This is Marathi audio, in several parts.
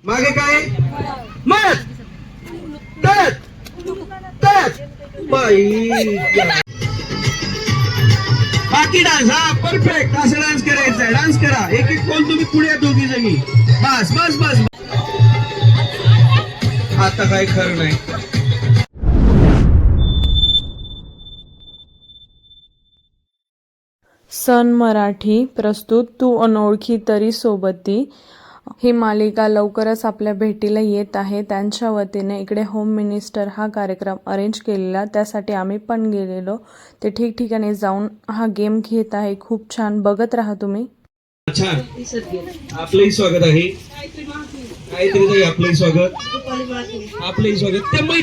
मागे काय मत तत तत बाई बाकी डान्स हा परफेक्ट असं डान्स करायचा डान्स करा एक एक कोण तुम्ही पुढे दोघी जणी बस बस बस आता काय खरं नाही सन मराठी प्रस्तुत तू अनोळखी तरी सोबती ही मालिका लवकरच आपल्या भेटीला येत आहे. त्यांच्या वतीने इकडे होम मिनिस्टर हा कार्यक्रम अरेंज केलेला, त्यासाठी आम्ही पण गेलेलो. ते ठिकठिकाणी जाऊन हा गेम घेत आहे. खूप छान, बघत राहा तुम्ही. छान आपलंही स्वागत आहे काहीतरी आपलंही स्वागत आपलंही स्वागत त्यामुळे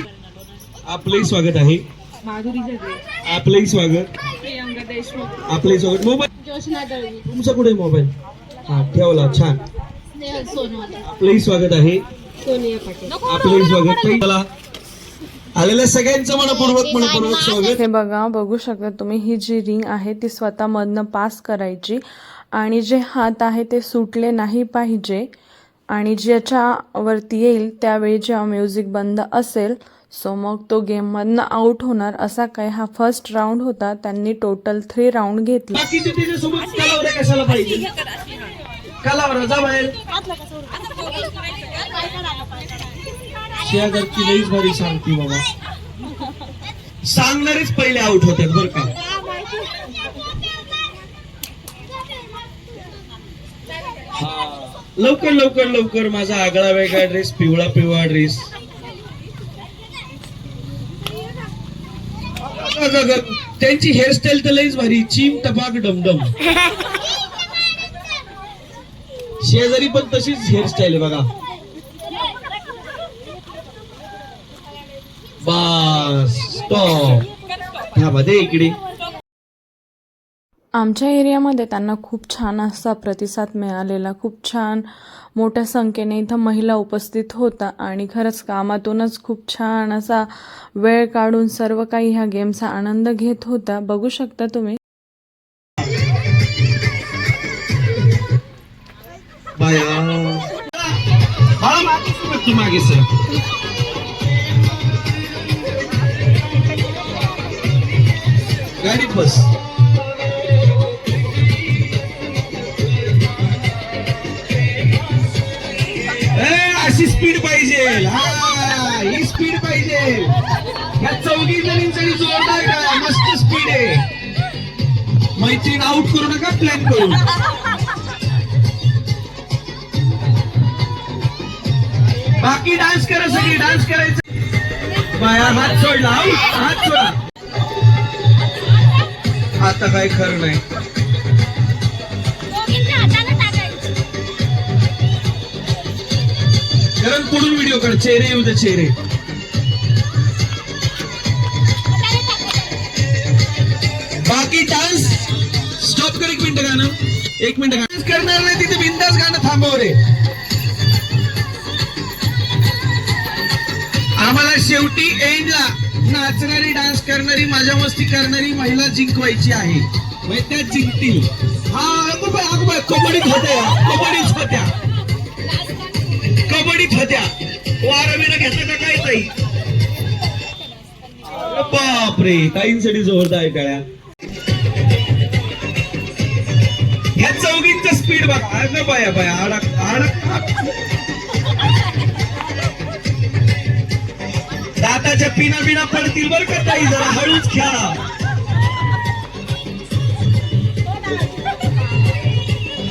आपलंही स्वागत आहे आपलंही स्वागत आपलंही स्वागत मोबाईल तुमचा कुठे मोबाईल हा ठेवला छान आपलंही स्वागत आहे आपलंही स्वागत आलेल्या सगळ्यांचं मनपूर्वक स्वागत. हे बघा, बघू शकता तुम्ही, ही जी रिंग आहे ती स्वतः मधनं पास करायची आणि जे हात आहे ते सुटले नाही पाहिजे आणि ज्याच्यावरती येईल त्यावेळी जेव्हा म्युझिक बंद असेल सो मग तो गेम मधनं आउट होणार. असा काय हा फर्स्ट राऊंड होता. त्यांनी टोटल 3 राऊंड घेतले. बाकीचे त्याच्यासोबत कलावऱ्या कशाला पाहिजे कलावरा जा बाहेर शेजारची लईच भारी सांगती बाबा सांगणारेच पहिले आउट होतात बरं का. लवकर लवकर लवकर माझा आगळा वेगळा ड्रेस पिवळा पिवळा ड्रेस त्यांची हेअरस्टाईल तर लईच भारी चिम टपाक डमडम शेजारी पण तशीच हेअरस्टाईल आहे बघा. बस स्टॉप ह्या मध्ये इकडे आमच्या एरियामध्ये त्यांना खूप छान असा प्रतिसाद मिळालेला. खूप छान मोठ्या संख्येने इथं महिला उपस्थित होता आणि खरंच कामातूनच खूप छान असा वेळ काढून सर्व काही ह्या गेमचा आनंद घेत होता. बघू शकता तुम्ही. मागे सर गाडीत बस अशी स्पीड पाहिजे ही स्पीड पाहिजे ह्या 4 जणींसाठी जोरदार का मस्त स्पीड आहे. मैत्रीण आउट करू नका प्लॅन करून. बाकी डान्स करा सगळी डान्स करायचं बाया हात सोडला हात सोडा आता काय खरं नाही. कारण पुढून व्हिडिओ काढ चेहरे येऊ दे चेहरे. बाकी डान्स स्टॉप कर 1 मिनिट गाणं 1 मिनिट डान्स करणार नाही तिथे बिंदास गाणं थांबव रे. आम्हाला शेवटी एंडला नाचणारी डान्स करणारी मजा मस्ती करणारी महिला जिंकवायची आहे. म्हणजे त्या जिंकतील. हा कबड्डीत होत्या कबड्डीत होत्या वारं घेता का काय ताई बापरे ताईंसाठी जोरदार टाळ्या. ह्या 4घींचं स्पीड बघा बाया बाया अडक दाताच्या पिना पडतील बरं का ताई जरा हळूच खेळा.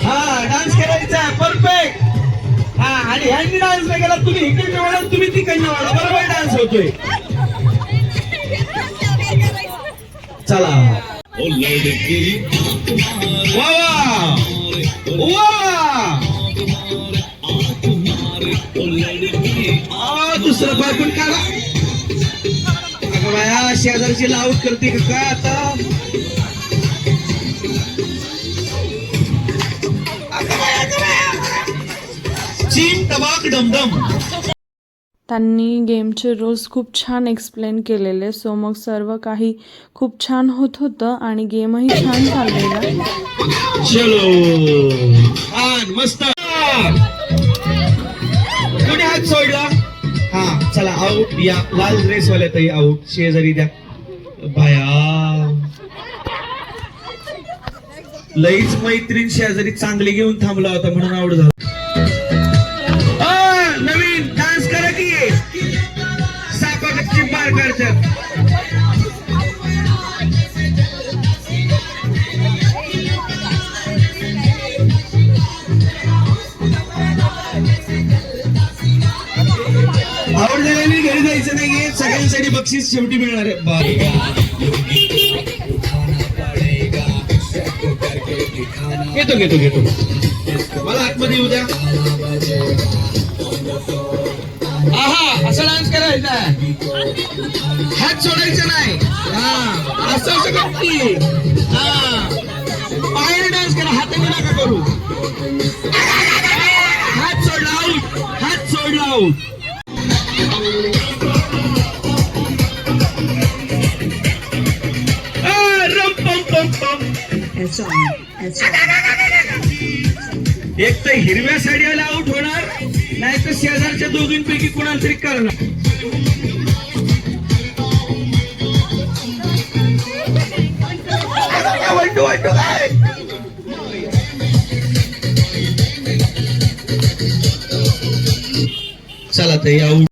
हा डान्स करायचा परफेक्ट. हा आणि ह्यांनी डान्स नाही केला तुम्ही इकडे वाढा तुम्ही तिकडे वाढा बरोबर डान्स होतोय. चला वा वा दुसरं पाय पण काढा. अगं बाया शेजारची लाऊट करते का काय आता. चिम टबाक डमडम. त्यांनी गेमचे रूल्स खूप छान एक्सप्लेन केलेले. सो मग सर्व काही खूप छान होत होतं आणि गेमही छान चाललेला. चलो छान मस्त ह्याच सोडला. हा चला आऊट. या लाल ड्रेस वाल्या ताई आऊट. शेजारी द्या बाया. लईच मैत्रीण शेजारी चांगली घेऊन थांबला होता म्हणून आऊट झाला. नवीन डान्स करा की सापाची पार करतात. आवड झाल्याने घरी जायचं नाहीये. सगळ्यांसाठी बक्षीस शेवटी मिळणार आहे. घेतो घेतो घेतो. मला आतमध्ये येऊ द्या. आहा असं डान्स करायचा. हात सोडायचा नाही. हा असं असं करते. हा पायाने डान्स करा. हाताने नका करू. हात सोडला आऊट. हात सोडला आऊट. एक तर हिरव्या साडीवाला आऊट होणार, नाही तर शेजारच्या दोघींपैकी कोणाला तरी करणार. चला ताई आऊट.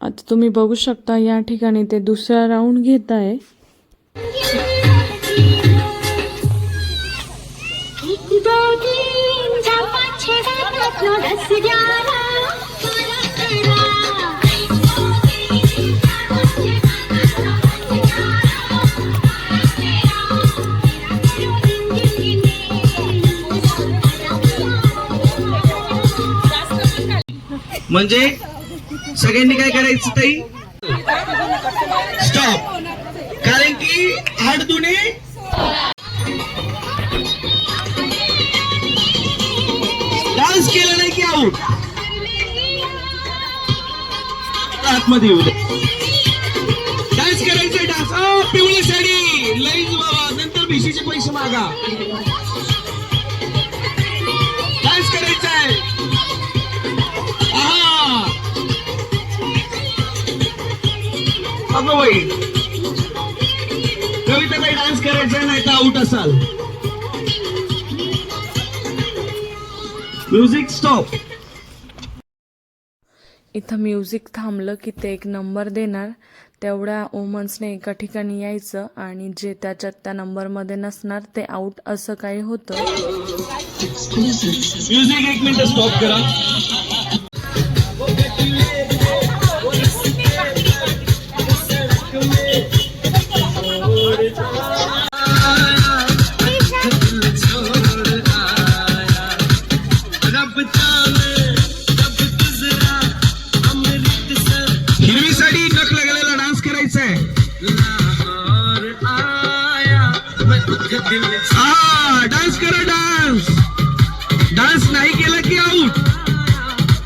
आता तुम्ही बघू शकता या ठिकाणी ते दुसरा राऊंड घेत आहे. म्हणजे सगळ्यांनी काय करायचं ताई? स्टॉप. कारण की हाडदुने डान्स केला नाही की आऊट. आतमध्ये येऊ दे. डान्स करायचंय. डान्स. पिवळी साडी लईच बाबा. नंतर भिशीचे पैसे मागा. डान्स करायचंय. अगं बाई कविताबाई डान्स करायचा नाही तर आऊट असाल. Music stop. इथं म्युझिक थांबलं की ते एक नंबर देणार. तेवढ्या वुमन्सने एका ठिकाणी यायचं आणि जे त्याच्यात त्या नंबरमध्ये नसणार ते आऊट असं काही होतं. म्युझिक 1 मिनिट स्टॉप करा. हिरवी साडी नख लागलेला डान्स करायचा आहे. हा डान्स करा. डान्स. डान्स नाही केला की आऊट.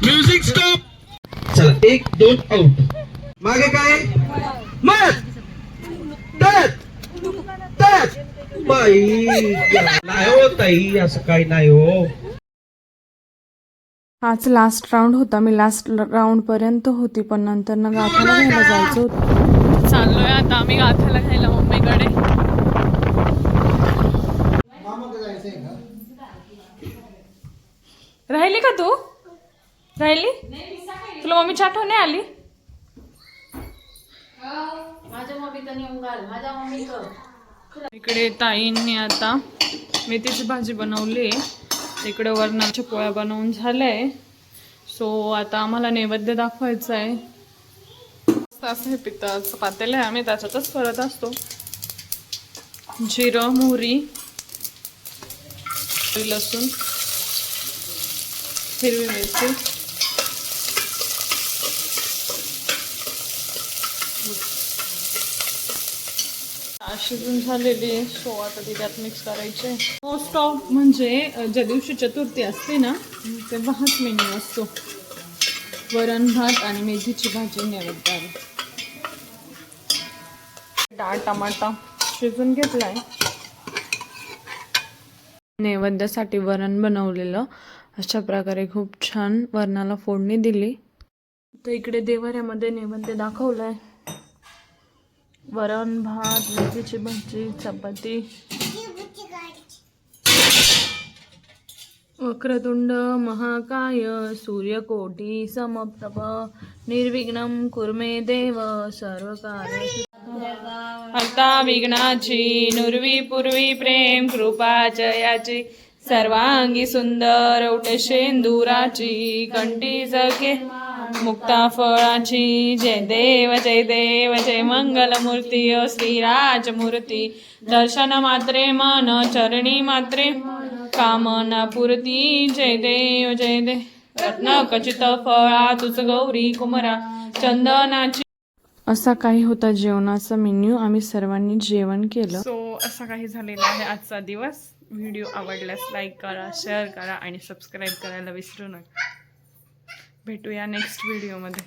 Music stop. चला 1 2 आऊट. मागे काय मत बाई नाही हो ताई असं काही नाही हो. हाच लास्ट राऊंड होता. मी लास्ट राऊंड पर्यंत होती पण नंतर ना गाथाला घ्यायला जायचं होतं. चाललोय आता आम्ही गाथाला घ्यायला मम्मीकडे. राहिली का तू? राहिली? तुला मम्मीची आठवण नाही आली? इकडे ताईंनी आता मेथीची भाजी बनवली. इकडे वरणाच्या पोळ्या बनवून झालंय. सो आता आम्हाला नैवेद्य दाखवायचा आहे. असं हे पित्ताचं पातेलं आहे. आम्ही त्याच्यातच करत असतो. जिरं मोहरी लसूण हिरवी मिरची शिजून झालेली आहे. सो आता ती त्यात मिक्स करायचे. मोस्ट ऑफ म्हणजे ज्या दिवशी चतुर्थी असते ना तेव्हा हाच मेन्यू असतो. वरण भात आणि मेथीची भाजी नैवेद्याला. डाळ टमाटा शिजून घेतलाय. नैवेद्यासाठी वरण बनवलेलं अशा प्रकारे खूप छान वरणाला फोडणी दिली. तर इकडे देवाऱ्यामध्ये नैवेद्य दाखवलाय. वरण, भात, मेथीची भाजी, चपाती. वक्रतुंड महाकाय सूर्यकोटी समप्रभ निर्विघ्नं कुर्मे देव सर्वकार्य हर्ता विघ्नाची नुरवी पूर्वी प्रेम कृपाच याची सर्वांगी सुंदर उठशेंदुराची कंठी सखे मुक्ता फळाची. जय देव जय देव जय मंगलमूर्ती श्रीराजमूर्ती. दर्शन मात्रे मन चरणी मात्रे कामना पूर्ती. जय देव जय देव. रत्न खचित फळा तुझ गौरी कुमरा चंदनाची. असा काही होता जेवणाचा मेन्यू. आम्ही सर्वांनी जेवण केलं. सो असा काही झालेला आहे आजचा दिवस. व्हिडिओ आवडल्यास लाईक करा, शेअर करा आणि सबस्क्राईब करायला विसरू नका. भेटूया नेक्स्ट व्हिडिओमध्ये.